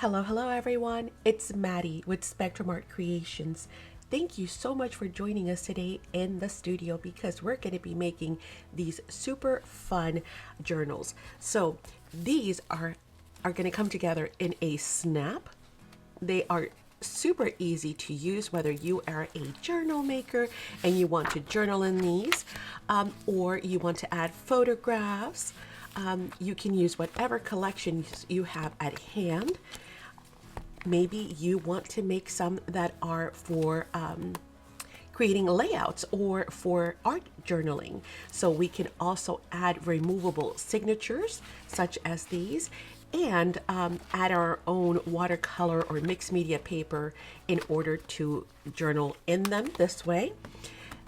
Hello everyone. It's Maddie with Spectrumartcreations. Thank you so much for joining us today in the studio because we're going to be making these super fun journals. So these are going to come together in a snap. They are super easy to use, whether you are a journal maker and you want to journal in these, or you want to add photographs. You can use whatever collections you have at hand. Maybe you want to make some that are for creating layouts or for art journaling. So we can also add removable signatures such as these and add our own watercolor or mixed media paper in order to journal in them this way.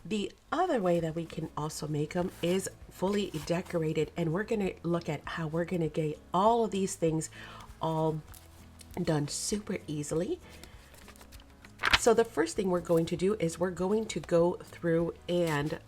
The other way that we can also make them is fully decorated, and we're going to look at how we're going to get all of these things all done super easily. So the first thing we're going to do is we're going to go through and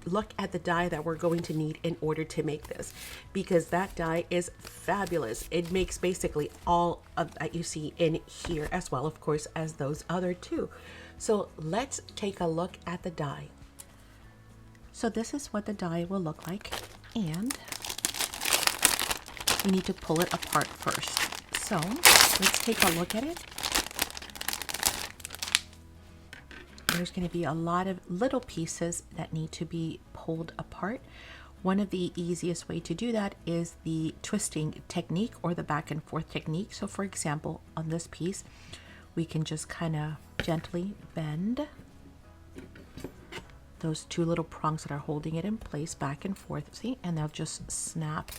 look at the die that we're going to need in order to make this, because that die is fabulous. It makes basically all of that you see in here, as well of course as those other two. So let's take a look at the die. So this is what the die will look like, and we need to pull it apart first. So let's take a look at it. There's going to be a lot of little pieces that need to be pulled apart. One of the easiest way to do that is the twisting technique or the back and forth technique. So for example, on this piece, we can just kind of gently bend those two little prongs that are holding it in place back and forth, see, and they'll just snap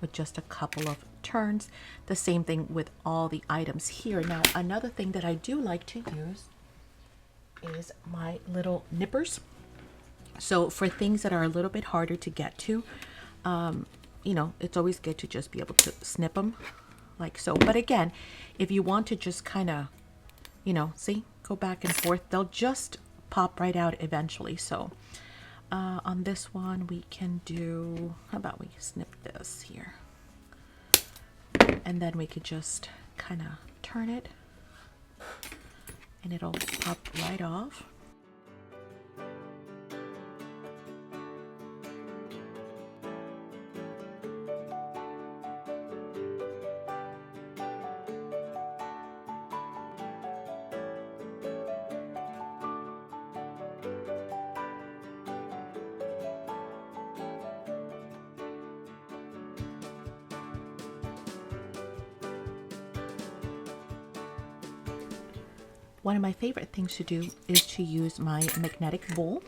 with just a couple of turns. The same thing with all the items here. Now, another thing that I do like to use is my little nippers. So for things that are a little bit harder to get to, you know, it's always good to just be able to snip them like so. But again, if you want to just kind of, you know, see, go back and forth, they'll just pop right out eventually. So on this one we can do, how about we snip this here, and then we could just kind of turn it and it'll pop right off. One of my favorite things to do is to use my magnetic bowl,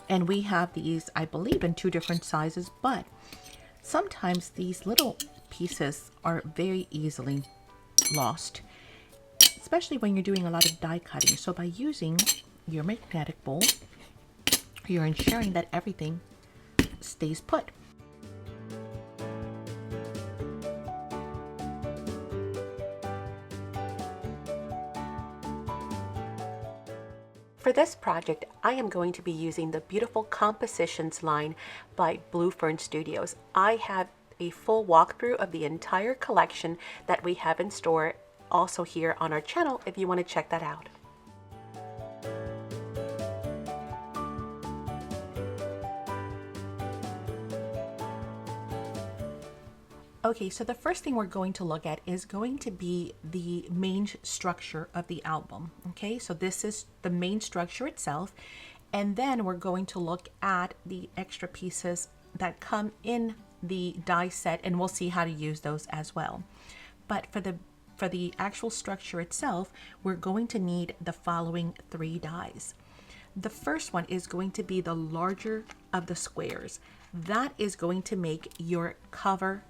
and we have these, I believe, in 2 different sizes, but sometimes these little pieces are very easily lost, especially when you're doing a lot of die cutting. So by using your magnetic bowl, you're ensuring that everything stays put. For this project, I am going to be using the beautiful Compositions line by Blue Fern Studios. I have a full walkthrough of the entire collection that we have in store also here on our channel if you want to check that out. Okay, so the first thing we're going to look at is going to be the main structure of the album. Okay, so this is the main structure itself, and then we're going to look at the extra pieces that come in the die set, and we'll see how to use those as well. But for the actual structure itself, we're going to need the following 3 dies. The first one is going to be the larger of the squares. That is going to make your cover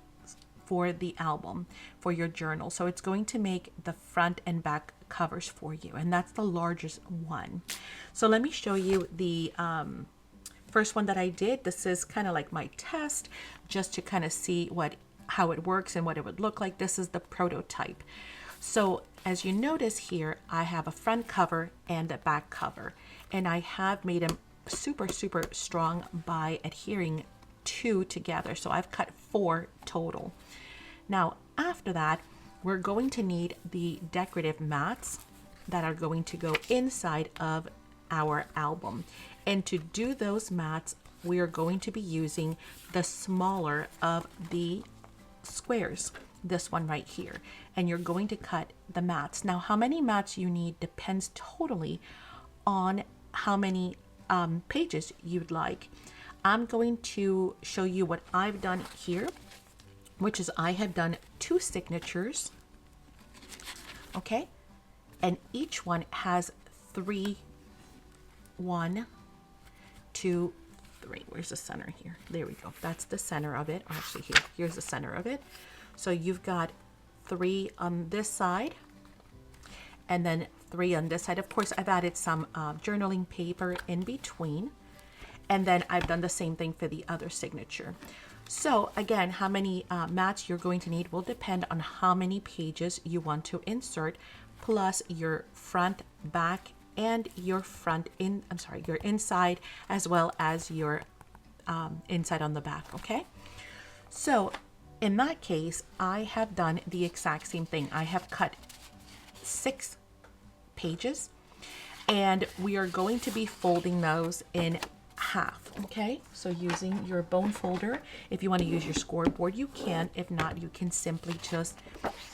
for the album, for your journal. So it's going to make the front and back covers for you, and that's the largest one. So let me show you the first one that I did. This is kind of like my test, just to kind of see how it works and what it would look like. This is the prototype. So as you notice here, I have a front cover and a back cover, and I have made them super strong by adhering 2 together. So I've cut 4 total. Now after that, we're going to need the decorative mats that are going to go inside of our album. And to do those mats, we are going to be using the smaller of the squares, this one right here. And you're going to cut the mats. Now, how many mats you need depends totally on how many pages you'd like. I'm going to show you what I've done here, which is I have done 2 signatures, okay? And each one has 3, 1, 2, 3. Where's the center here? There we go. That's the center of it. Actually, here's the center of it. So you've got 3 on this side, and then 3 on this side. Of course, I've added some journaling paper in between, and then I've done the same thing for the other signature. So again, how many mats you're going to need will depend on how many pages you want to insert, plus your front, back, and your your inside, as well as your inside on the back, okay? So in that case, I have done the exact same thing. I have cut 6 pages, and we are going to be folding those in half, okay? So using your bone folder, if you want to use your scoreboard, you can. If not, you can simply just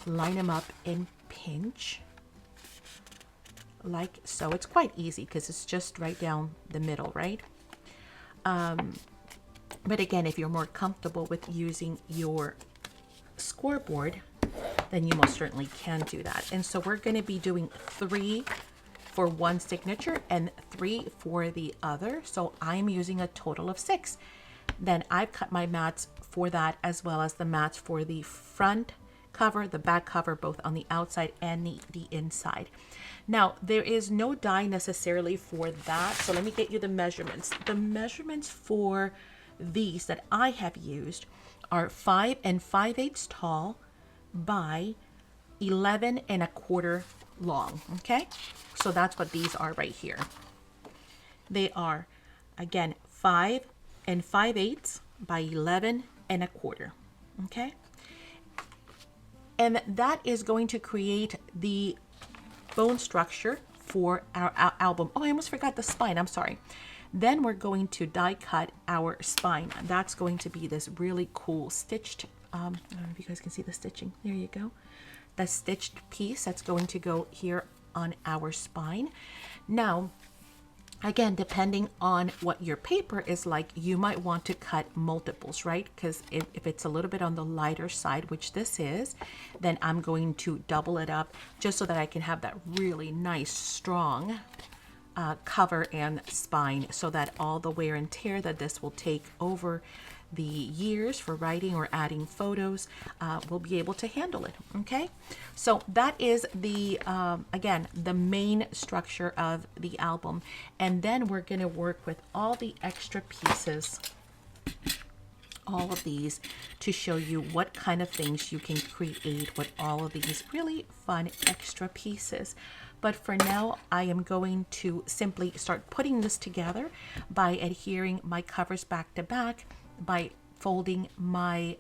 line them up and pinch like so. It's quite easy because it's just right down the middle, right? But again, if you're more comfortable with using your scoreboard, then you most certainly can do that. And so we're going to be doing 3 for one signature and 3 for the other. So I'm using a total of 6. Then I've cut my mats for that, as well as the mats for the front cover, the back cover, both on the outside and the inside. Now, there is no die necessarily for that. So let me get you the measurements. The measurements for these that I have used are 5 5/8 tall by 11 1/4 long, okay? So that's what these are right here. They are, again, 5 5/8 by 11 1/4, okay? And that is going to create the bone structure for our album. Oh, I almost forgot the spine. I'm sorry. Then we're going to die cut our spine. That's going to be this really cool stitched, I don't know if you guys can see the stitching. There you go. The stitched piece that's going to go here on our spine. Now, again, depending on what your paper is like, you might want to cut multiples, right? Because if it's a little bit on the lighter side, which this is, then I'm going to double it up just so that I can have that really nice, strong cover and spine, so that all the wear and tear that this will take over the years for writing or adding photos will be able to handle it, okay? So that is the, again, the main structure of the album. And then we're gonna work with all the extra pieces, all of these, to show you what kind of things you can create with all of these really fun extra pieces. But for now, I am going to simply start putting this together by adhering my covers back to back, by folding my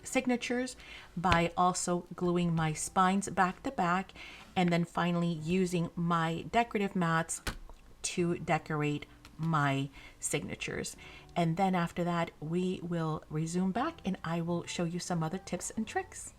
signatures, by also gluing my spines back to back, and then finally using my decorative mats to decorate my signatures. And then after that, we will resume back and I will show you some other tips and tricks.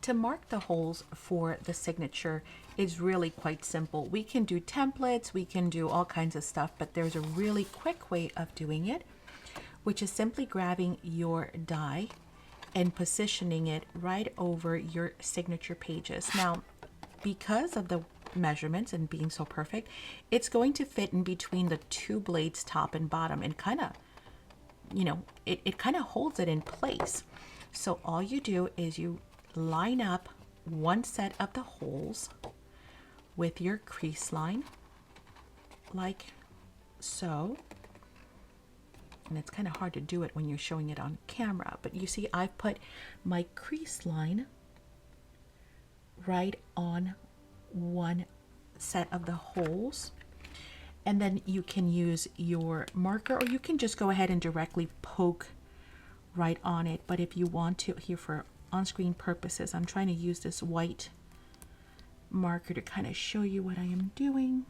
To mark the holes for the signature is really quite simple. We can do templates, we can do all kinds of stuff, but there's a really quick way of doing it, which is simply grabbing your die and positioning it right over your signature pages. Now, because of the measurements and being so perfect, it's going to fit in between the two blades, top and bottom, and kind of, you know, it kind of holds it in place. So all you do is you line up one set of the holes with your crease line, like so. And it's kind of hard to do it when you're showing it on camera, but you see I've put my crease line right on one set of the holes, and then you can use your marker, or you can just go ahead and directly poke right on it. But if you want to, here for on-screen purposes, I'm trying to use this white marker to kind of show you what I am doing.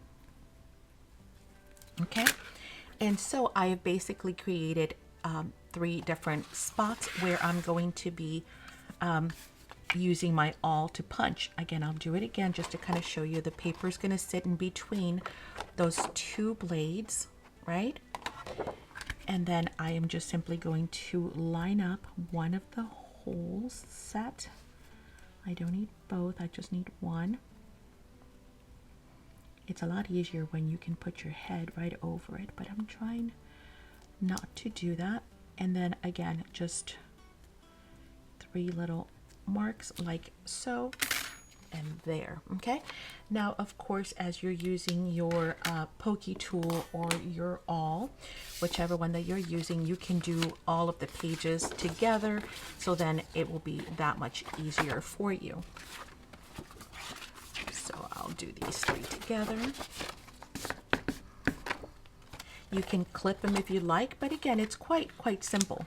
Okay, and so I have basically created 3 different spots where I'm going to be using my awl to punch. Again, I'll do it again just to kind of show you. The paper is going to sit in between those 2 blades, right? And then I am just simply going to line up one of the holes set. I don't need both, I just need one. It's a lot easier when you can put your head right over it, but I'm trying not to do that. And then again, just 3 little marks like so, and there. Okay, now of course, as you're using your pokey tool or your awl, whichever one that you're using, you can do all of the pages together, so then it will be that much easier for you. So I'll do these 3 together. You can clip them if you like, but again, it's quite simple.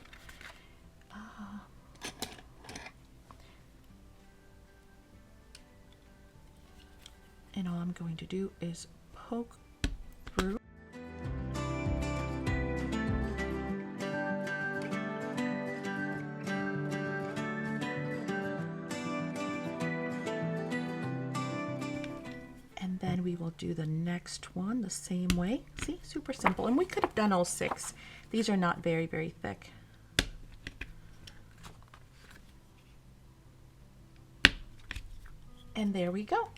And all I'm going to do is poke through. And then we will do the next one the same way. See, super simple. And we could have done all 6. These are not very thick. And there we go.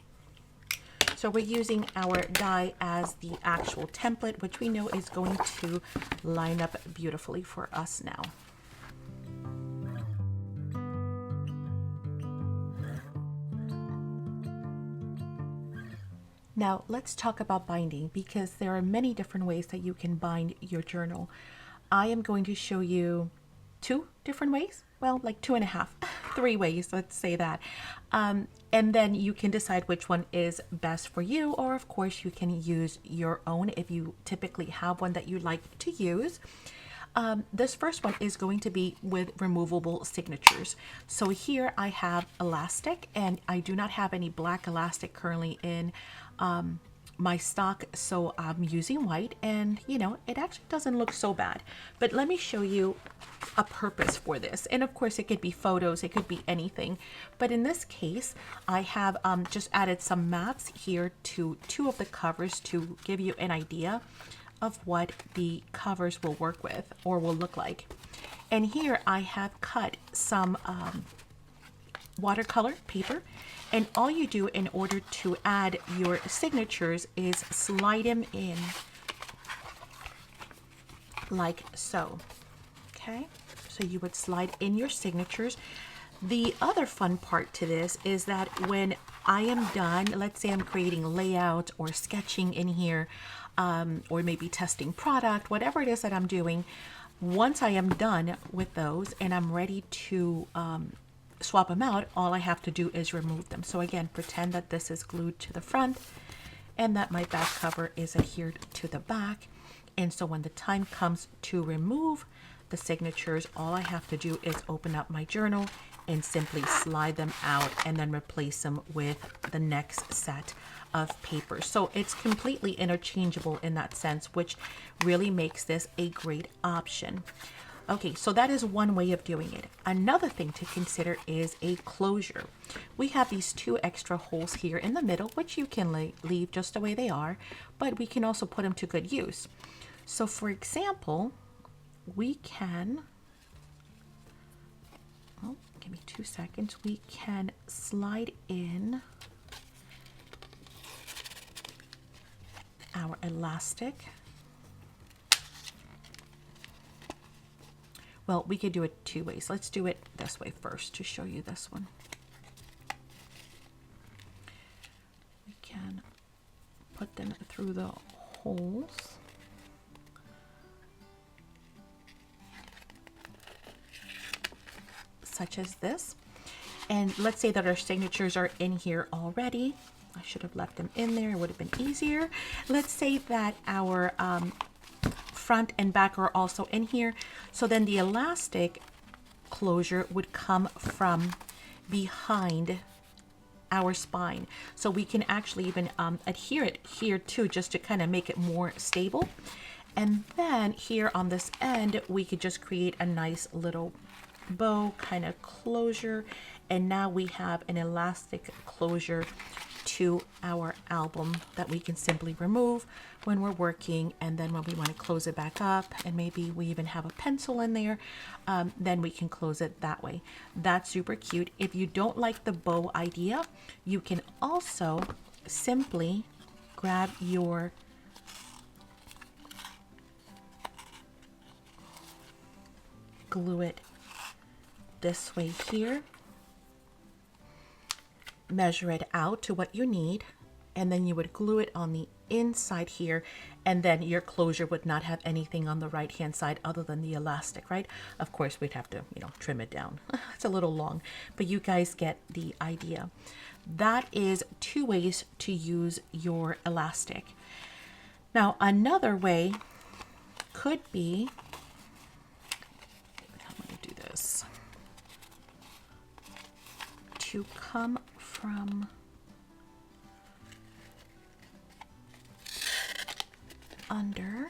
So we're using our die as the actual template, which we know is going to line up beautifully for us now. Now let's talk about binding, because there are many different ways that you can bind your journal. I am going to show you 2 different ways. Well, like 2.5, 3 ways, let's say that. And then you can decide which one is best for you, or of course you can use your own if you typically have one that you like to use. This first one is going to be with removable signatures. So here I have elastic, and I do not have any black elastic currently in my stock, so I'm using white, and you know, it actually doesn't look so bad. But let me show you a purpose for this, and of course it could be photos, it could be anything, but in this case I have just added some mats here to 2 of the covers to give you an idea of what the covers will work with or will look like. And here I have cut some watercolor paper, and all you do in order to add your signatures is slide them in like so. Okay, so you would slide in your signatures. The other fun part to this is that when I am done, let's say I'm creating layout or sketching in here, or maybe testing product, whatever it is that I'm doing, once I am done with those and I'm ready to swap them out, all I have to do is remove them. So again, pretend that this is glued to the front and that my back cover is adhered to the back. And so when the time comes to remove the signatures, all I have to do is open up my journal and simply slide them out and then replace them with the next set of paper. So it's completely interchangeable in that sense, which really makes this a great option. Okay, so that is one way of doing it. Another thing to consider is a closure. We have these two extra holes here in the middle, which you can leave just the way they are, but we can also put them to good use. So for example, we can, oh, give me 2 seconds, we can slide in our elastic. Well, we could do it two ways. Let's do it this way first to show you this one. We can put them through the holes. Such as this. And let's say that our signatures are in here already. I should have left them in there. It would have been easier. Let's say that our front and back are also in here. So then the elastic closure would come from behind our spine. So we can actually even adhere it here too, just to kind of make it more stable. And then here on this end, we could just create a nice little bow kind of closure. And now we have an elastic closure to our album that we can simply remove when we're working, and then when we want to close it back up, and maybe we even have a pencil in there, then we can close it that way. That's super cute. If you don't like the bow idea, you can also simply grab your glue it this way here, measure it out to what you need, and then you would glue it on the inside here, and then your closure would not have anything on the right hand side other than the elastic, right? Of course, we'd have to, trim it down. It's a little long, but you guys get the idea. That is two ways to use your elastic. Now, another way could be, I'm going to do this, to come from under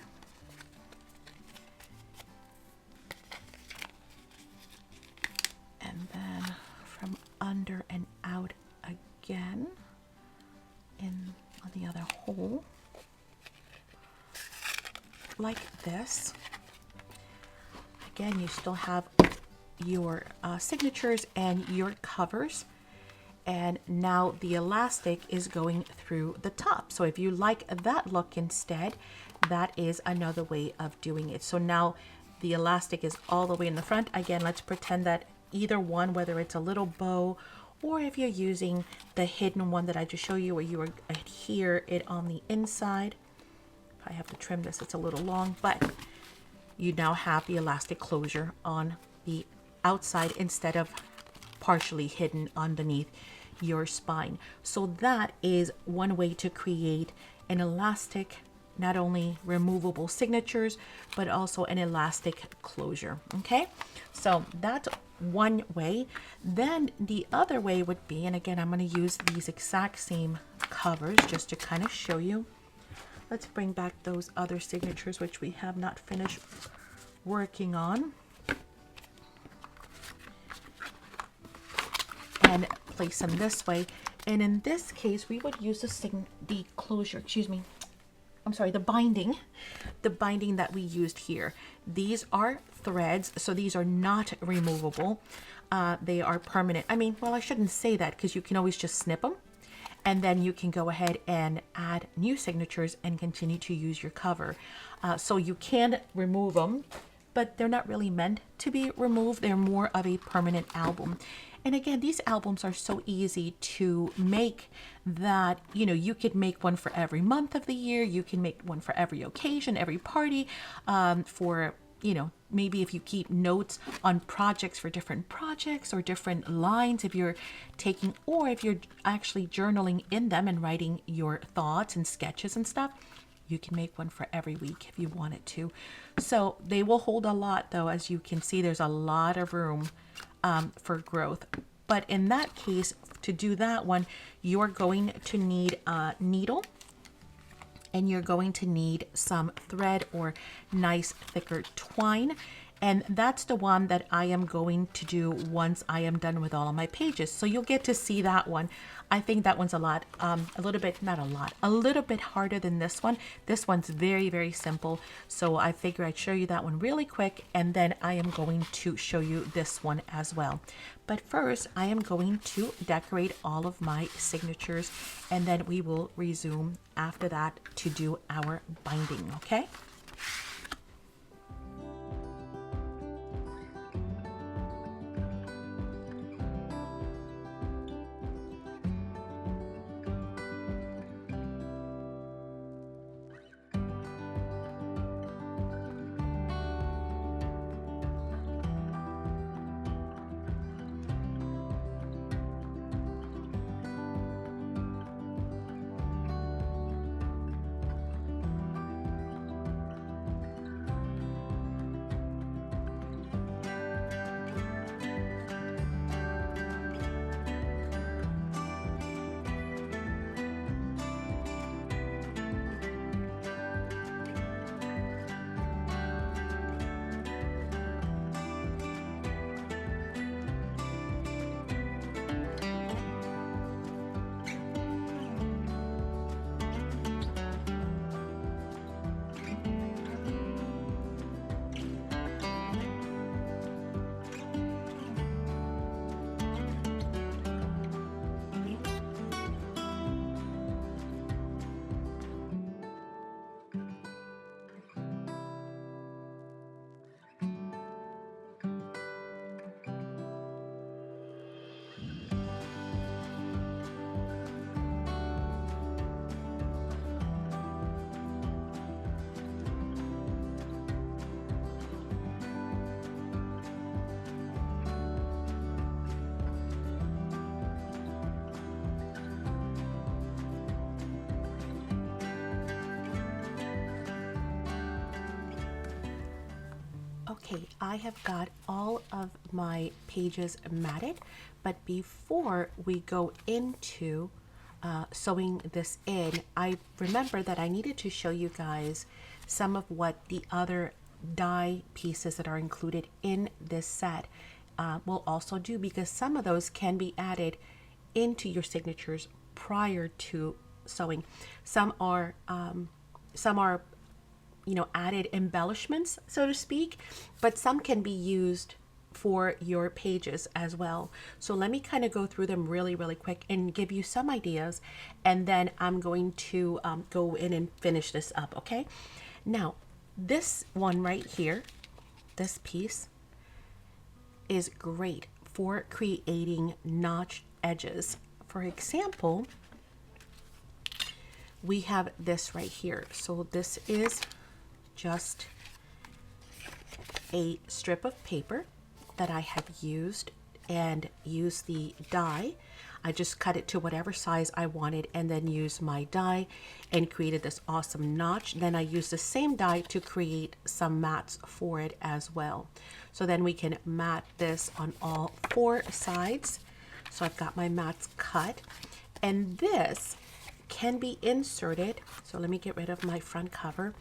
and then from under and out again in on the other hole like this. Again, you still have your signatures and your covers, and now the elastic is going through the top. So if you like that look instead, that is another way of doing it. So now the elastic is all the way in the front. Again, let's pretend that either one, whether it's a little bow or if you're using the hidden one that I just showed you where you adhere it on the inside. If I have to trim this, it's a little long, but you now have the elastic closure on the outside instead of partially hidden underneath your spine. So that is one way to create an elastic, not only removable signatures, but also an elastic closure. Okay, so that's one way. Then the other way would be, and again, I'm going to use these exact same covers just to kind of show you. Let's bring back those other signatures which we have not finished working on, and place them this way. And in this case, we would use the closure, the binding that we used here. These are threads, so these are not removable. They are permanent. I shouldn't say that, because you can always just snip them, and then you can go ahead and add new signatures and continue to use your cover. So you can remove them, but they're not really meant to be removed. They're more of a permanent album. And again, these albums are so easy to make that, you could make one for every month of the year. You can make one for every occasion, every party, for, maybe if you keep notes on projects for different projects or different lines, if you're taking, or if you're actually journaling in them and writing your thoughts and sketches and stuff, you can make one for every week if you wanted to. So they will hold a lot, though. As you can see, there's a lot of room for growth. But in that case, to do that one, you're going to need a needle, and you're going to need some thread or nice thicker twine. And that's the one that I am going to do once I am done with all of my pages. So you'll get to see that one. I think that one's a little bit, not a lot, a little bit harder than this one. This one's very, very simple. So I figure I'd show you that one really quick, and then I am going to show you this one as well. But first, I am going to decorate all of my signatures, and then we will resume after that to do our binding, okay? Okay, I have got all of my pages matted, but before we go into sewing this in, I remember that I needed to show you guys some of what the other die pieces that are included in this set will also do, because some of those can be added into your signatures prior to sewing. Some are added embellishments, so to speak, but some can be used for your pages as well. So let me kind of go through them really, really quick and give you some ideas, and then I'm going to go in and finish this up, okay? Now, this one right here, this piece, is great for creating notch edges. For example, we have this right here. So this is just a strip of paper that I have used and used the die. I just cut it to whatever size I wanted and then used my die and created this awesome notch. Then I used the same die to create some mats for it as well. So then we can mat this on all 4 sides. So I've got my mats cut, and this can be inserted. So let me get rid of my front cover.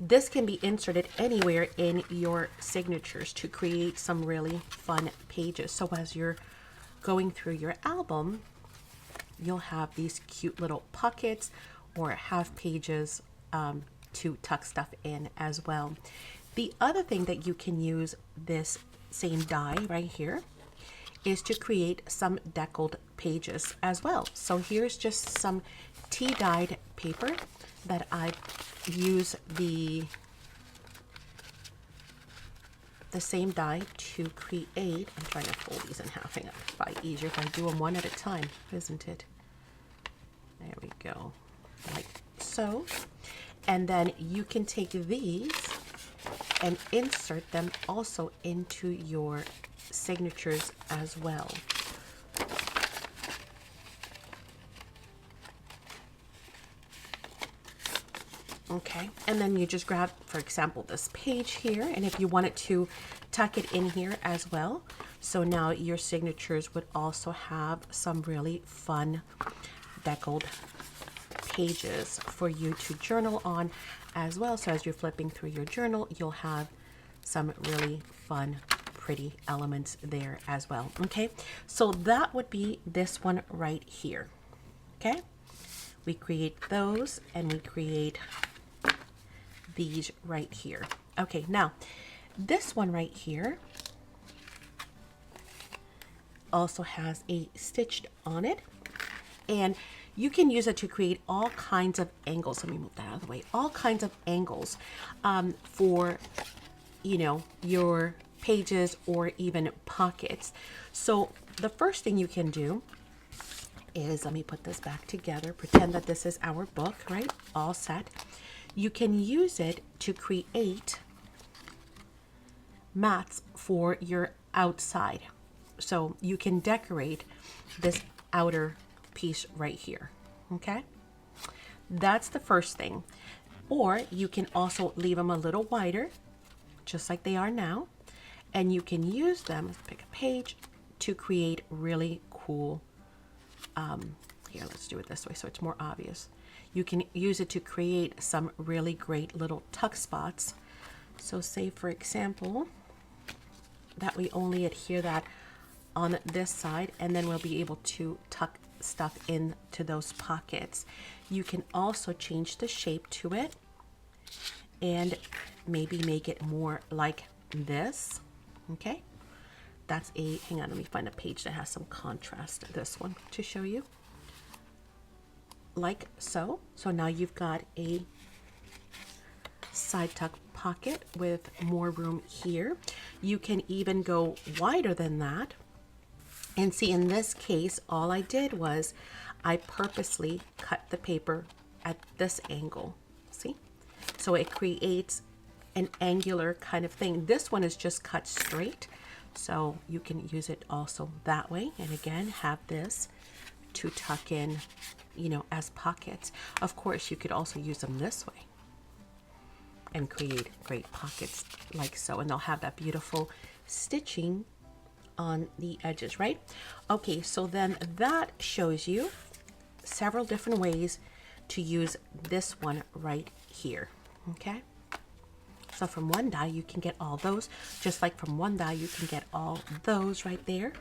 This can be inserted anywhere in your signatures to create some really fun pages. So as you're going through your album, you'll have these cute little pockets or half pages to tuck stuff in as well. The other thing that you can use this same die right here is to create some deckled pages as well. So here's just some tea dyed paper that I use the same die to create. I'm trying to fold these in half. Hang on, it's probably easier if I do them one at a time, isn't it? There we go, like so. And then you can take these and insert them also into your signatures as well. Okay, and then you just grab, for example, this page here, and if you wanted to tuck it in here as well. So now your signatures would also have some really fun deckled pages for you to journal on as well. So as you're flipping through your journal, you'll have some really fun, pretty elements there as well. Okay, so that would be this one right here. Okay, we create those and we create these right here. Okay, now this one right here also has a stitched on it, and you can use it to create all kinds of angles. Let me move that out of the way. All kinds of angles for, you know, your pages or even pockets. So the first thing you can do is, let me put this back together, pretend that this is our book, right? All set. You can use it to create mats for your outside. So you can decorate this outer piece right here. Okay, that's the first thing. Or you can also leave them a little wider, just like they are now, and you can use them, let's pick a page, to create really cool, here, let's do it this way so it's more obvious. You can use it to create some really great little tuck spots. So say, for example, that we only adhere that on this side, and then we'll be able to tuck stuff into those pockets. You can also change the shape to it and maybe make it more like this. Okay, that's a, hang on, let me find a page that has some contrast, this one, to show you. Like so. So now you've got a side tuck pocket with more room here. You can even go wider than that. And see, in this case, all I did was I purposely cut the paper at this angle. See? So it creates an angular kind of thing. This one is just cut straight, so you can use it also that way. And again, have this to tuck in, you know, as pockets. Of course, you could also use them this way and create great pockets like so, and they'll have that beautiful stitching on the edges, right? Okay, so then that shows you several different ways to use this one right here. Okay, so from one die you can get all those, just like from one die you can get all those right there.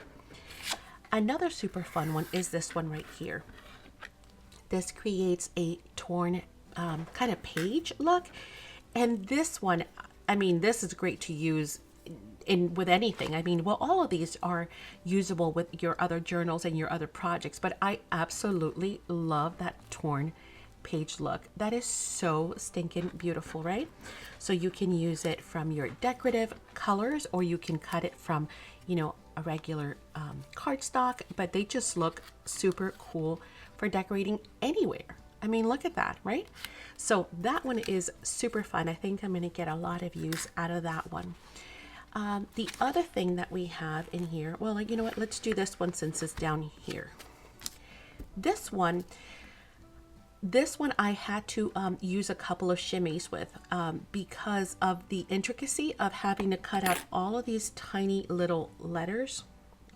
Another super fun one is this one right here. This creates a torn kind of page look, and this one, I mean, this is great to use with anything. I mean, well, all of these are usable with your other journals and your other projects, but I absolutely love that torn page look. That is so stinking beautiful, right? So you can use it from your decorative colors, or you can cut it from, you know, a regular cardstock, but they just look super cool for decorating anywhere. I mean, look at that, right? So that one is super fun. I think I'm going to get a lot of use out of that one. The other thing that we have in here, well, you know what, let's do this one since it's down here. This one I had to use a couple of shimmies with because of the intricacy of having to cut out all of these tiny little letters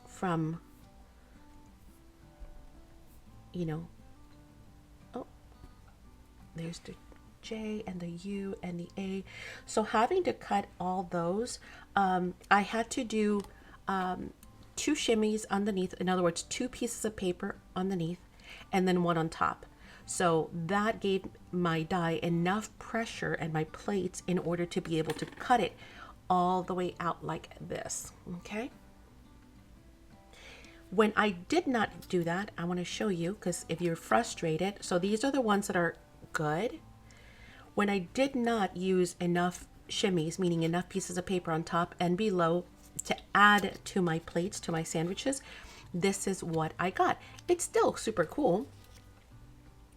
from, you know, oh, there's the J and the U and the A. So having to cut all those, I had to do 2 shimmies underneath, in other words, 2 pieces of paper underneath and then 1 on top. So that gave my die enough pressure and my plates in order to be able to cut it all the way out like this. Okay. When I did not do that, I want to show you, because if you're frustrated, so these are the ones that are good. When I did not use enough shimmies, meaning enough pieces of paper on top and below to add to my plates, to my sandwiches, this is what I got. It's still super cool,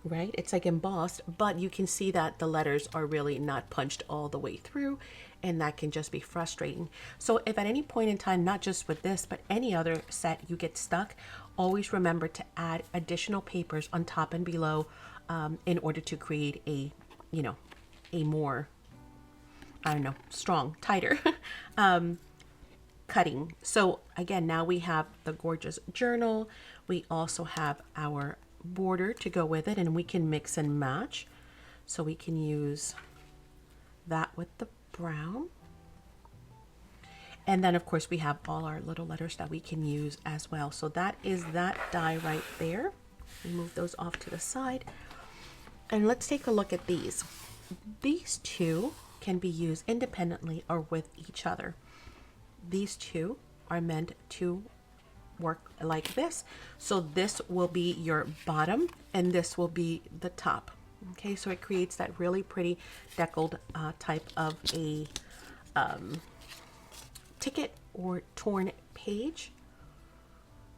right? It's like embossed, but you can see that the letters are really not punched all the way through, and that can just be frustrating. So if at any point in time, not just with this, but any other set, you get stuck, always remember to add additional papers on top and below in order to create a, you know, a more, I don't know, strong, tighter cutting. So again, now we have the gorgeous journal. We also have our border to go with it, and we can mix and match. So we can use that with the brown. And then of course we have all our little letters that we can use as well. So that is that die right there. Move those off to the side. And let's take a look at these. These two can be used independently or with each other. These two are meant to work like this. So this will be your bottom and this will be the top. Okay, so it creates that really pretty deckled type of a ticket or torn page.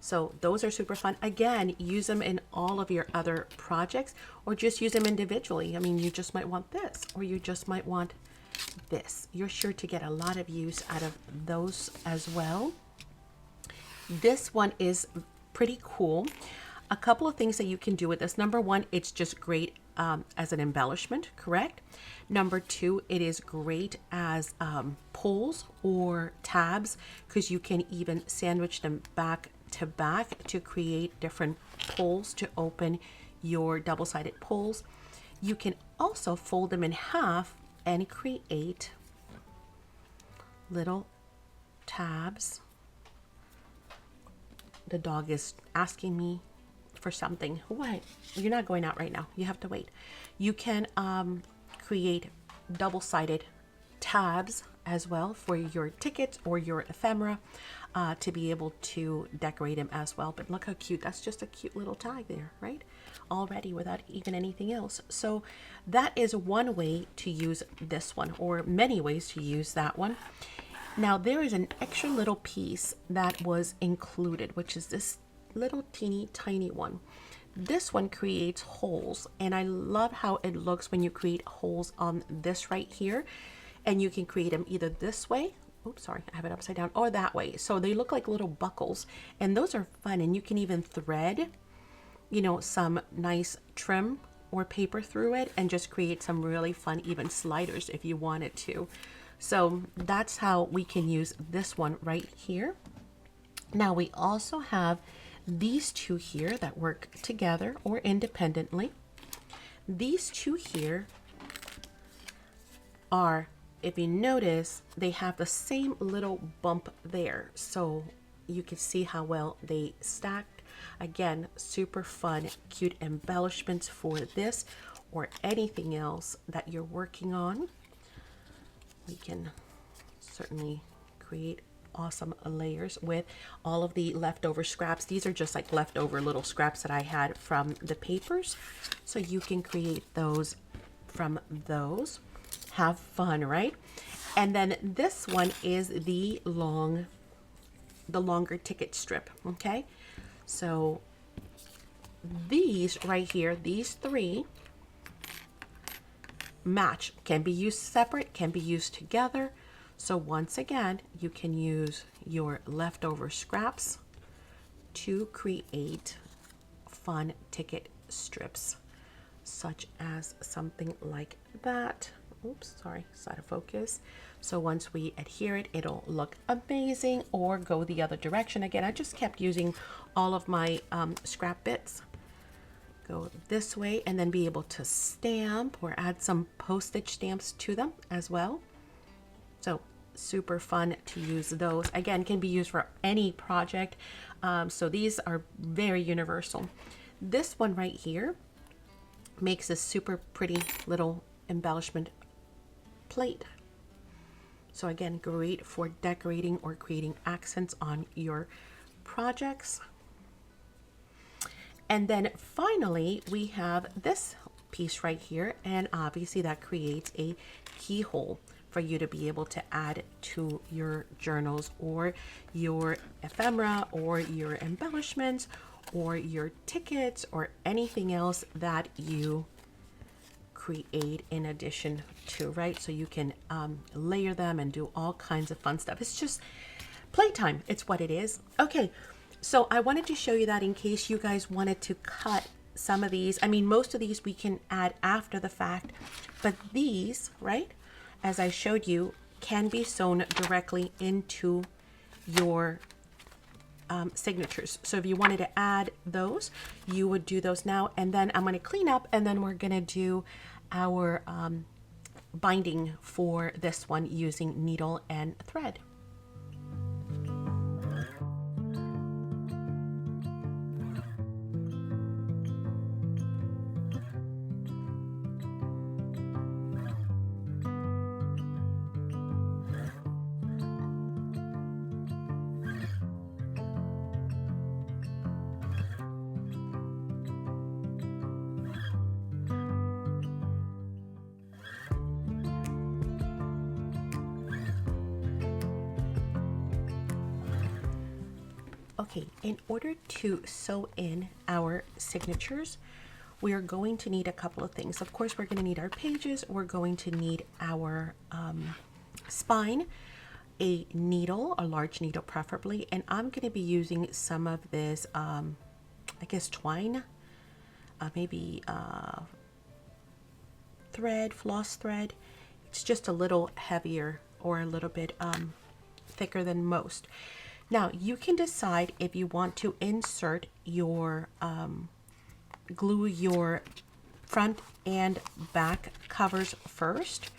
So those are super fun. Again, use them in all of your other projects or just use them individually. I mean, you just might want this or you just might want this. You're sure to get a lot of use out of those as well. This one is pretty cool. A couple of things that you can do with this. Number one, it's just great as an embellishment, correct? Number two, it is great as pulls or tabs because you can even sandwich them back to back to create different pulls to open your double-sided pulls. You can also fold them in half and create little tabs. The dog is asking me for something. What? You're not going out right now. You have to wait. You can create double-sided tabs as well for your tickets or your ephemera to be able to decorate them as well. But look how cute. That's just a cute little tag there, right? Already without even anything else. So that is one way to use this one, or many ways to use that one. Now there is an extra little piece that was included, which is this little teeny tiny one. This one creates holes, and I love how it looks when you create holes on this right here. And you can create them either this way, oops, sorry, I have it upside down, or that way. So they look like little buckles, and those are fun. And you can even thread, you know, some nice trim or paper through it and just create some really fun even sliders if you wanted to. So that's how we can use this one right here. Now we also have these two here that work together or independently. These two here are, if you notice, they have the same little bump there. So you can see how well they stacked. Again, super fun, cute embellishments for this or anything else that you're working on. We can certainly create awesome layers with all of the leftover scraps. These are just like leftover little scraps that I had from the papers. So you can create those from those. Have fun, right? And then this one is the longer ticket strip, okay? So these right here, these three match, can be used separate, can be used together. So once again, you can use your leftover scraps to create fun ticket strips, such as something like that. Oops, sorry, it's out of focus. So once we adhere it, it'll look amazing, or go the other direction. Again, I just kept using all of my scrap bits. Go this way and then be able to stamp or add some postage stamps to them as well. So super fun to use those. Again, can be used for any project. So these are very universal. This one right here makes a super pretty little embellishment plate. So again, great for decorating or creating accents on your projects. And then finally, we have this piece right here, and obviously that creates a keyhole for you to be able to add to your journals or your ephemera or your embellishments or your tickets or anything else that you create in addition to, right? So you can layer them and do all kinds of fun stuff. It's just playtime. It's what it is. Okay, so I wanted to show you that in case you guys wanted to cut some of these. I mean, most of these we can add after the fact, but these, right, as I showed you, can be sewn directly into your signatures. So if you wanted to add those, you would do those now. And then I'm going to clean up, and then we're going to do our binding for this one using needle and thread. Okay, in order to sew in our signatures, we are going to need a couple of things. Of course, we're going to need our pages. We're going to need our spine, a needle, a large needle preferably, and I'm going to be using some of this, I guess, twine, maybe thread, floss thread. It's just a little heavier or a little bit thicker than most. Now you can decide if you want to insert your glue your front and back covers first.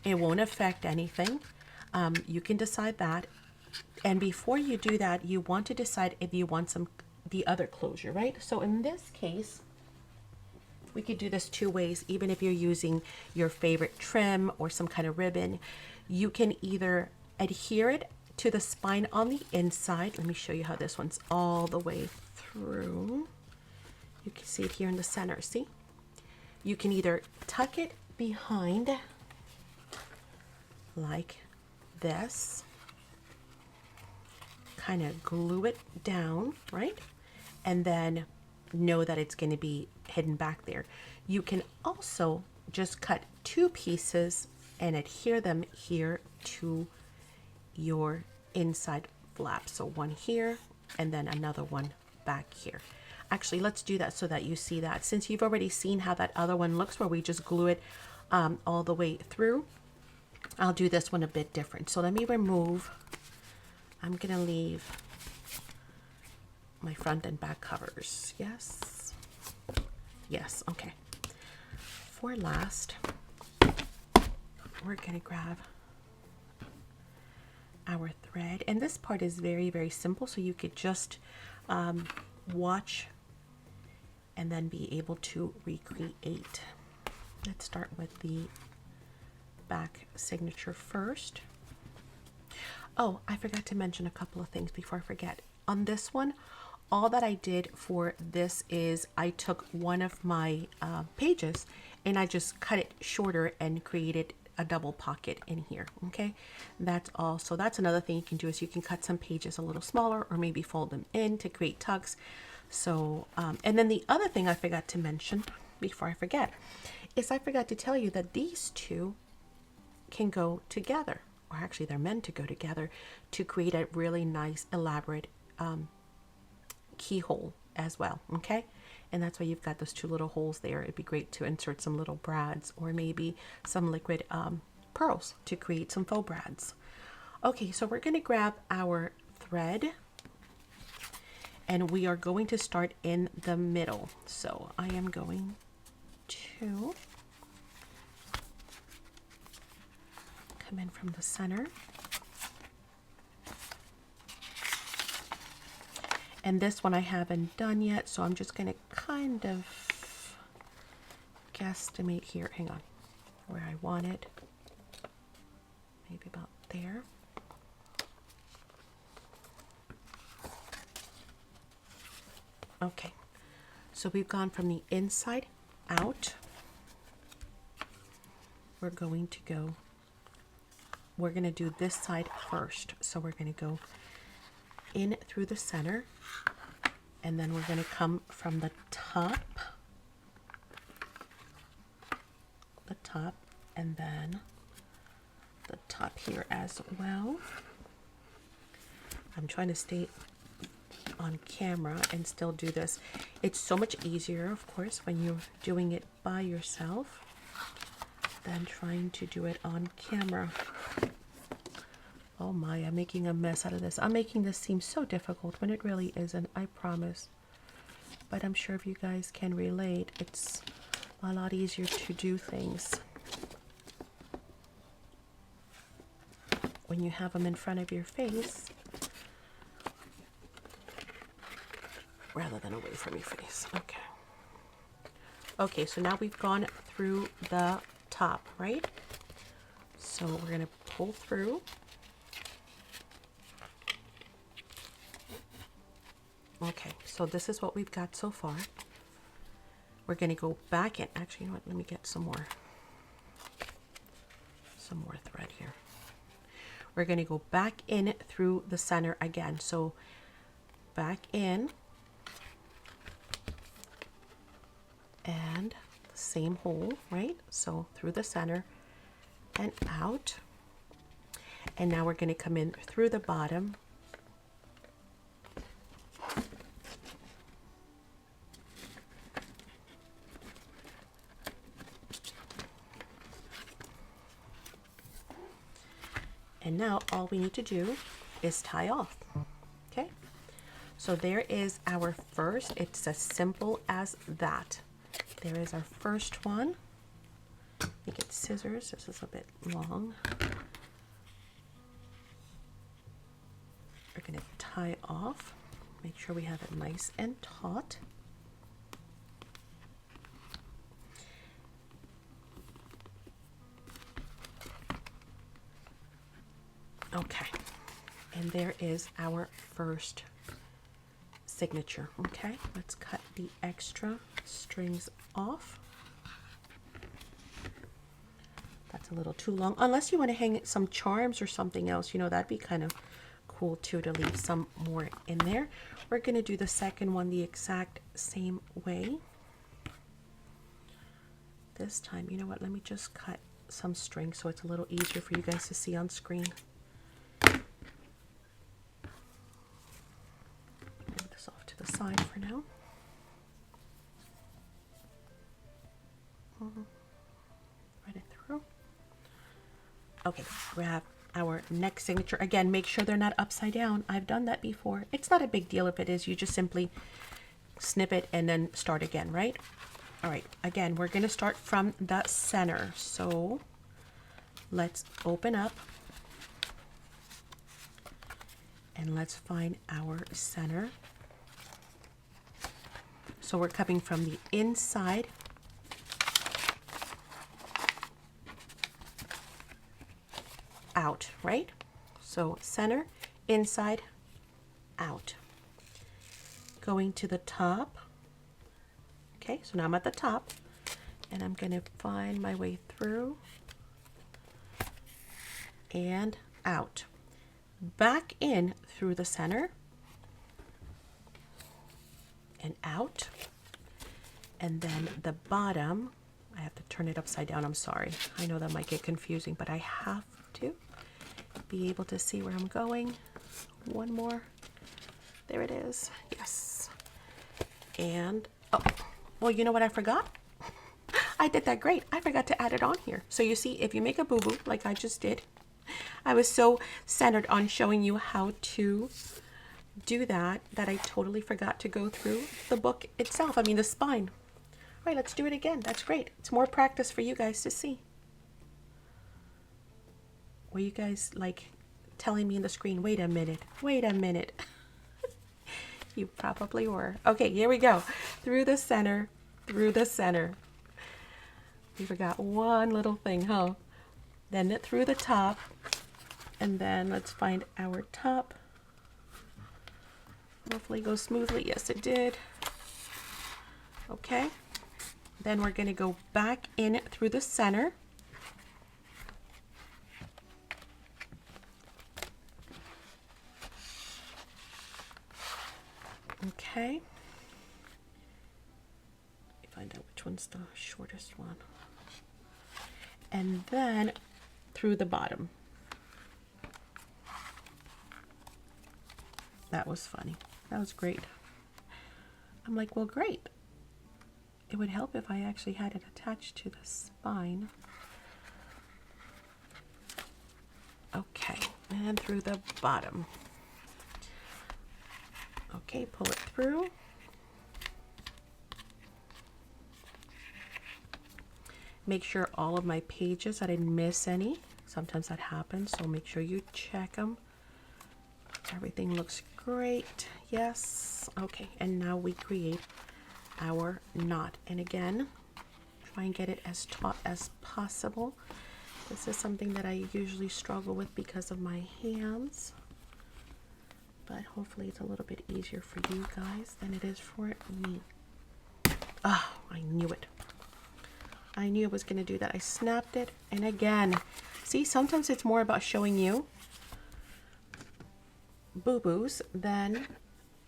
It won't affect anything. You can decide that, and before you do that, you want to decide if you want the other closure, right? So in this case, we could do this two ways. Even if you're using your favorite trim or some kind of ribbon, you can either adhere it to the spine on the inside. Let me show you how this one's all the way through. You can see it here in the center, see? You can either tuck it behind like this, kind of glue it down, right? And then know that it's going to be hidden back there. You can also just cut two pieces and adhere them here to your inside flap. So one here and then another one back here. Actually, let's do that so that you see that. Since you've already seen how that other one looks where we just glue it all the way through, I'll do this one a bit different. So let me remove, I'm gonna leave my front and back covers. Yes. Yes, okay. For last, we're gonna grab our thread. And this part is very, very simple. So you could just watch and then be able to recreate. Let's start with the back signature first. Oh, I forgot to mention a couple of things before I forget. On this one, all that I did for this is I took one of my pages and I just cut it shorter and created a double pocket in here. Okay, that's all. So that's another thing you can do, is you can cut some pages a little smaller or maybe fold them in to create tucks. So and then the other thing I forgot to mention before I forget is I forgot to tell you that these two can go together, or actually they're meant to go together to create a really nice elaborate keyhole as well. Okay, and that's why you've got those two little holes there. It'd be great to insert some little brads or maybe some liquid pearls to create some faux brads. Okay, so we're going to grab our thread and we are going to start in the middle. So I am going to come in from the center. And this one I haven't done yet, so I'm just going to kind of guesstimate here. Hang on, where I want it. Maybe about there. Okay, so we've gone from the inside out. We're going to do this side first. So we're going to go in through the center, and then we're going to come from the top, and then the top here as well. I'm trying to stay on camera and still do this. It's so much easier, of course, when you're doing it by yourself than trying to do it on camera. Oh my, I'm making a mess out of this. I'm making this seem so difficult when it really isn't, I promise. But I'm sure if you guys can relate, it's a lot easier to do things when you have them in front of your face rather than away from your face. Okay. Okay, so now we've gone through the top, right? So we're going to pull through. Okay, so this is what we've got so far. We're going to go back in. Actually, you know what? Let me get some more thread here. We're going to go back in through the center again. So back in and the same hole, right? So through the center and out. And now we're going to come in through the bottom. And now all we need to do is tie off. Okay, so there is our first. It's as simple as that. There is our first one. I think it's scissors. This is a bit long. We're going to tie off. Make sure we have it nice and taut. Okay, and there is our first signature. Okay, let's cut the extra strings off. That's a little too long, unless you want to hang some charms or something else, you know, that'd be kind of cool too, to leave some more in there. We're going to do the second one the exact same way. This time, you know what, let me just cut some string so it's a little easier for you guys to see on screen. Move this off to the side for now. Thread it through. Okay, grab our next signature. Again, make sure they're not upside down. I've done that before. It's not a big deal if it is. You just simply snip it and then start again, right? All right, again, we're going to start from the center. So let's open up and let's find our center. So we're coming from the inside out, right? So center, inside, out. Going to the top. Okay, so now I'm at the top and I'm going to find my way through and out. Back in through the center and out. And then the bottom, I have to turn it upside down. I'm sorry. I know that might get confusing, but I have to be able to see where I'm going. One more. There it is. Yes. And, oh, well, you know what I forgot? I did that great. I forgot to add it on here. So you see, if you make a boo-boo like I just did, I was so centered on showing you how to do that I totally forgot to go through the book itself. I mean, the spine. All right, let's do it again. That's great. It's more practice for you guys to see. Were you guys like telling me in the screen, wait a minute, wait a minute? You probably were. Okay, here we go. Through the center, through the center. We forgot one little thing, huh? Then through the top, and then let's find our top. Hopefully it goes smoothly. Yes, it did. Okay. Then we're going to go back in through the center. Okay. Find out which one's the shortest one. And then through the bottom. That was funny. That was great. I'm like, well, great. It would help if I actually had it attached to the spine. Okay, and through the bottom. Okay, pull it through. Make sure all of my pages, I didn't miss any. Sometimes that happens, so make sure you check them. Everything looks great. Yes. Okay, and now we create our knot. And again, try and get it as taut as possible. This is something that I usually struggle with because of my hands. But hopefully it's a little bit easier for you guys than it is for me. Oh, I knew it. I knew I was going to do that. I snapped it. And again, see, sometimes it's more about showing you boo-boos than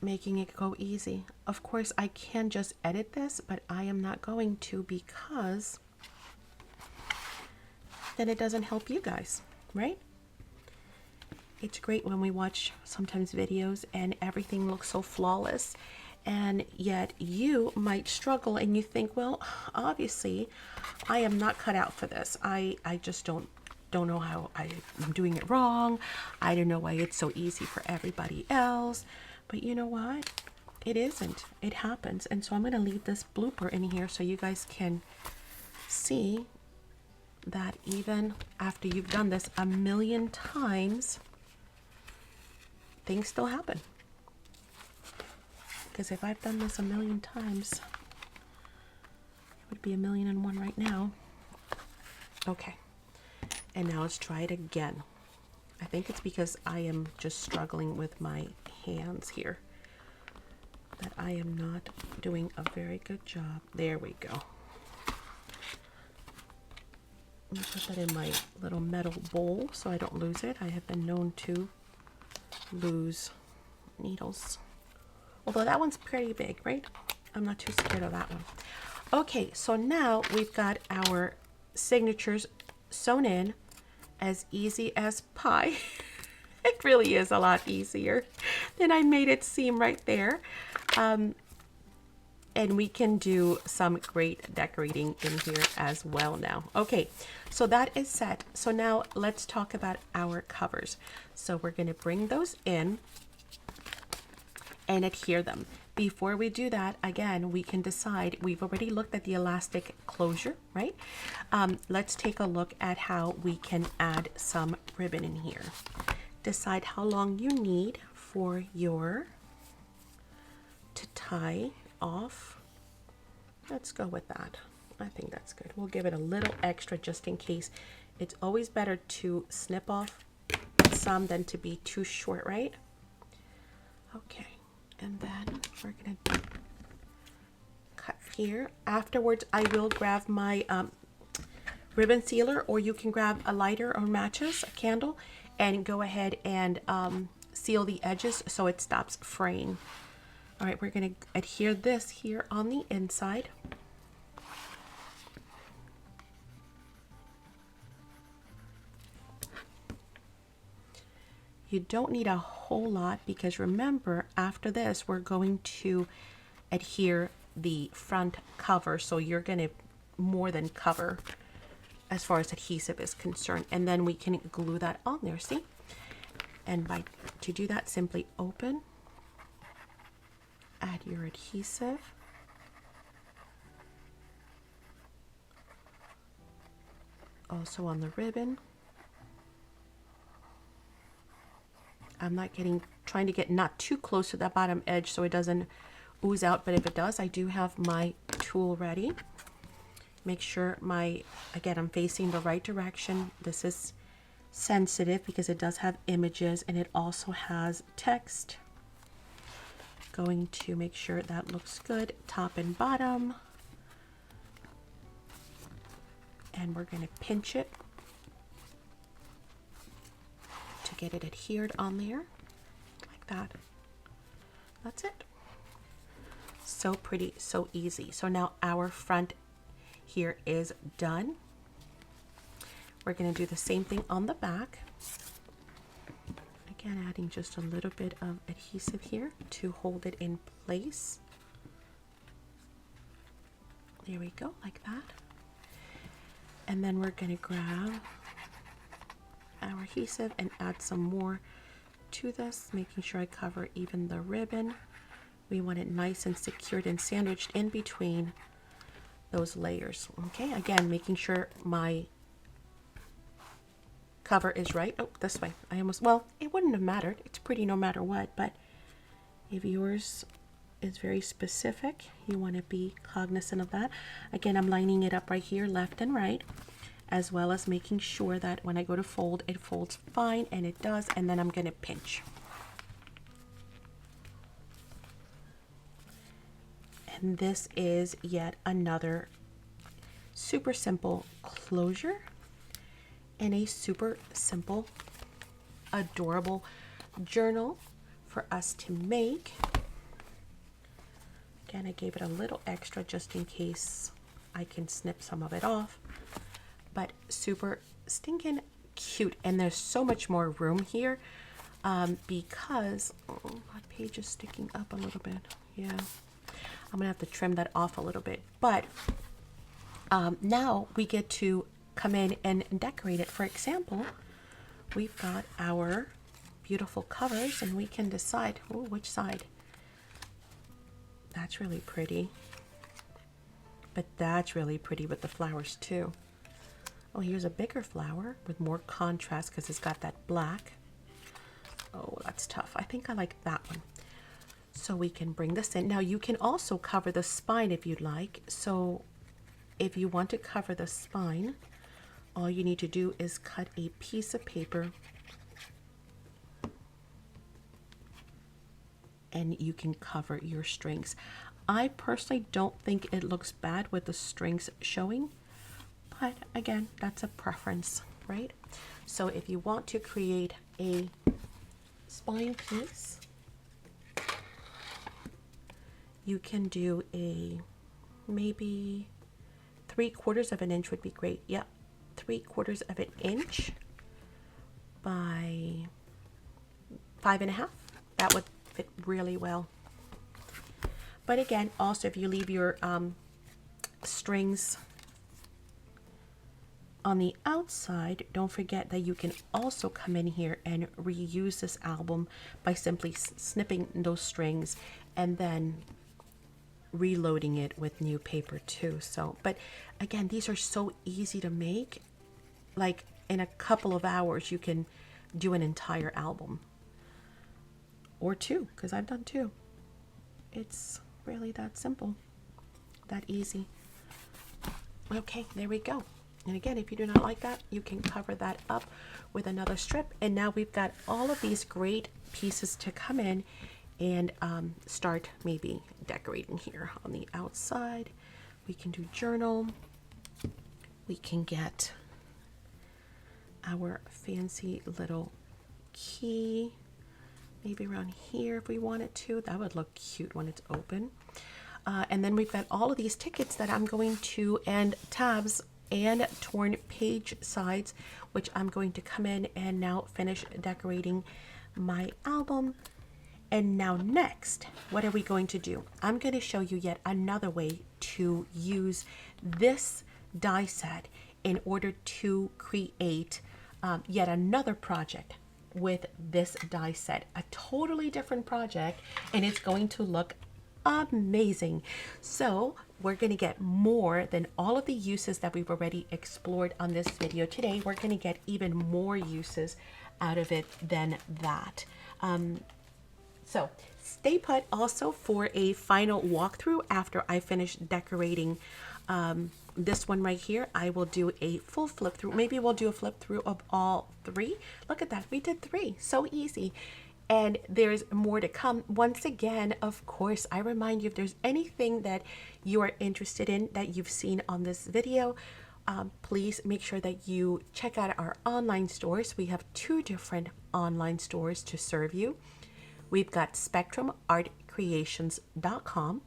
making it go easy. Of course, I can just edit this, but I am not going to, because then it doesn't help you guys, right? It's great when we watch sometimes videos and everything looks so flawless, and yet you might struggle and you think, well, obviously I am not cut out for this. I just don't know how I'm doing it wrong. I don't know why it's so easy for everybody else. But you know what? It isn't. It happens. And so I'm going to leave this blooper in here so you guys can see that even after you've done this a million times, things still happen. Because if I've done this a million times, it would be 1,000,001 right now. Okay. And now let's try it again. I think it's because I am just struggling with my hands here, that I am not doing a very good job. There we go. Let me put that in my little metal bowl so I don't lose it. I have been known to lose needles. Although that one's pretty big, right? I'm not too scared of that one. Okay, so now we've got our signatures sewn in, as easy as pie. It really is a lot easier than I made it seem right there. And we can do some great decorating in here as well now. Okay, so that is set. So now let's talk about our covers. So we're going to bring those in and adhere them. Before we do that, again, we can decide. We've already looked at the elastic closure, right? Let's take a look at how we can add some ribbon in here. Decide how long you need for your to tie off. Let's go with that. I think that's good. We'll give it a little extra just in case. It's always better to snip off some than to be too short, right? Okay. And then we're going to cut here. Afterwards, I will grab my ribbon sealer, or you can grab a lighter or matches, a candle, and go ahead and seal the edges so it stops fraying. All right, we're going to adhere this here on the inside. You don't need a whole lot, because remember, after this, we're going to adhere the front cover. So you're going to more than cover as far as adhesive is concerned. And then we can glue that on there, see? And to do that, simply open, add your adhesive. Also on the ribbon. I'm not trying to get not too close to that bottom edge so it doesn't ooze out, but if it does, I do have my tool ready. Make sure again, I'm facing the right direction. This is sensitive because it does have images and it also has text. Going to make sure that looks good, top and bottom. And we're going to pinch it to get it adhered on there, like that. That's it. So pretty, so easy. So now our front here is done. We're going to do the same thing on the back. Again, adding just a little bit of adhesive here to hold it in place. There we go, like that. And then we're going to grab our adhesive and add some more to this, making sure I cover even the ribbon. We want it nice and secured and sandwiched in between those layers. Okay, again, making sure my cover is right. Oh, this way. Well, it wouldn't have mattered. It's pretty no matter what, but if yours is very specific, you want to be cognizant of that. Again, I'm lining it up right here, left and right, as well as making sure that when I go to fold, it folds fine, and it does, and then I'm going to pinch. And this is yet another super simple closure and a super simple, adorable journal for us to make. Again, I gave it a little extra just in case I can snip some of it off. But super stinking cute. And there's so much more room here because, oh, my page is sticking up a little bit. Yeah, I'm gonna have to trim that off a little bit. But now we get to come in and decorate it. For example, we've got our beautiful covers and we can decide, oh, which side. That's really pretty. But that's really pretty with the flowers too. Oh, here's a bigger flower with more contrast because it's got that black. Oh, that's tough. I think I like that one. So we can bring this in. Now you can also cover the spine if you'd like. So if you want to cover the spine, all you need to do is cut a piece of paper and you can cover your strings. I personally don't think it looks bad with the strings showing, but again, that's a preference, right? So if you want to create a spine piece, you can do a maybe 3/4 of an inch would be great. Yep, 3/4 of an inch by 5.5. That would fit really well. But again, also if you leave your strings on the outside, don't forget that you can also come in here and reuse this album by simply snipping those strings and then reloading it with new paper too. So, but again, these are so easy to make. Like in a couple of hours, you can do an entire album. Or two, because I've done two. It's really that simple, that easy. Okay, there we go. And again, if you do not like that, you can cover that up with another strip. And now we've got all of these great pieces to come in and start maybe decorating here on the outside. We can do journal. We can get our fancy little key maybe around here if we wanted to. That would look cute when it's open. And then we've got all of these tickets that I'm going to, and tabs and torn page sides, which I'm going to come in and now finish decorating my album. And now next, what are we going to do? I'm going to show you yet another way to use this die set in order to create yet another project with this die set. A totally different project, and it's going to look amazing. So we're going to get more than all of the uses that we've already explored on this video today. We're going to get even more uses out of it than that. So stay put also for a final walkthrough after I finish decorating this one right here. I will do a full flip through. Maybe we'll do a flip through of all three. Look at that. We did 3. So easy. And there's more to come. Once again, of course, I remind you, if there's anything that you are interested in that you've seen on this video, please make sure that you check out our online stores. We have 2 different online stores to serve you. We've got spectrumartcreations.com,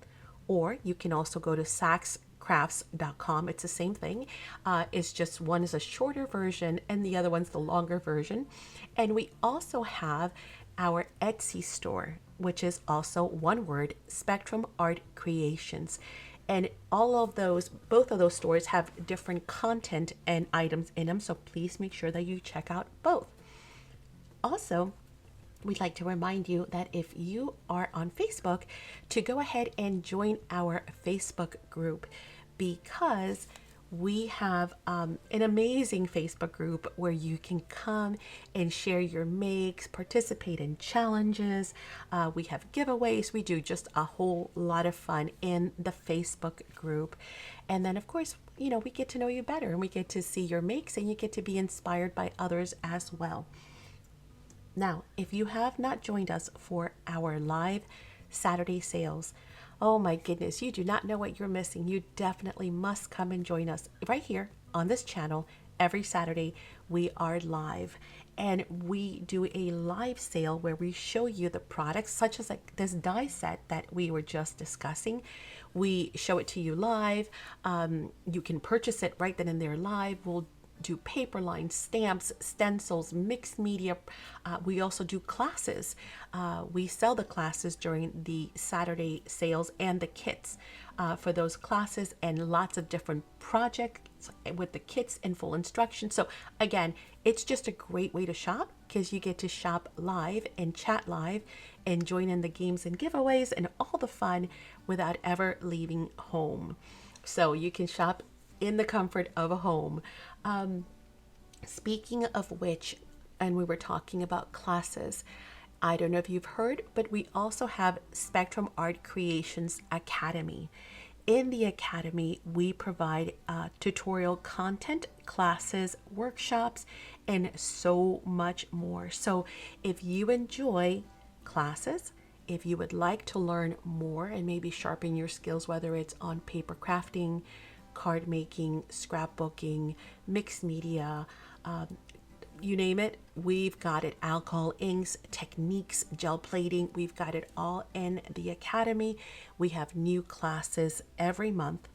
or you can also go to sacscrafts.com. It's the same thing. It's just one is a shorter version and the other one's the longer version. And we also have our Etsy store, which is also one word, Spectrum Art Creations. And all of those, both of those stores have different content and items in them. So please make sure that you check out both. Also, we'd like to remind you that if you are on Facebook, to go ahead and join our Facebook group, because we have an amazing Facebook group where you can come and share your makes, participate in challenges. We have giveaways. We do just a whole lot of fun in the Facebook group. And then, of course, you know, we get to know you better and we get to see your makes and you get to be inspired by others as well. Now, if you have not joined us for our live Saturday sales, oh my goodness, you do not know what you're missing. You definitely must come and join us right here on this channel every Saturday we are live, and we do a live sale where we show you the products, such as like this die set that we were just discussing. We show it to you live. You can purchase it right then and there live. We'll do paper lines, stamps, stencils, mixed media. We also do classes. We sell the classes during the Saturday sales and the kits for those classes, and lots of different projects with the kits and full instructions. So again, it's just a great way to shop because you get to shop live and chat live and join in the games and giveaways and all the fun without ever leaving home. So you can shop in the comfort of a home. Speaking of which, and we were talking about classes, I don't know if you've heard, but we also have Spectrum Art Creations Academy. In the Academy, we provide tutorial content, classes, workshops, and so much more. So if you enjoy classes, if you would like to learn more and maybe sharpen your skills, whether it's on paper crafting, card making, scrapbooking, mixed media, you name it, we've got it. Alcohol inks, techniques, gel plating, we've got it all in the Academy. We have new classes every month,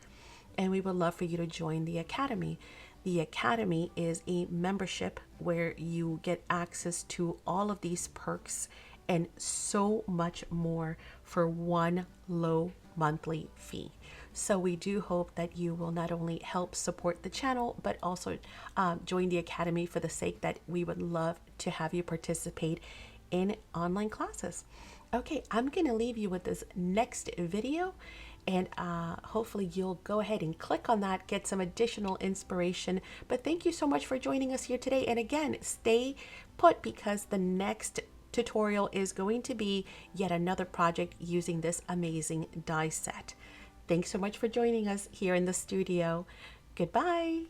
and we would love for you to join the Academy. The Academy is a membership where you get access to all of these perks and so much more for one low monthly fee. So we do hope that you will not only help support the channel, but also join the Academy for the sake that we would love to have you participate in online classes. Okay, I'm going to leave you with this next video, and hopefully you'll go ahead and click on that, get some additional inspiration. But thank you so much for joining us here today. And again, stay put because the next tutorial is going to be yet another project using this amazing die set. Thanks so much for joining us here in the studio. Goodbye.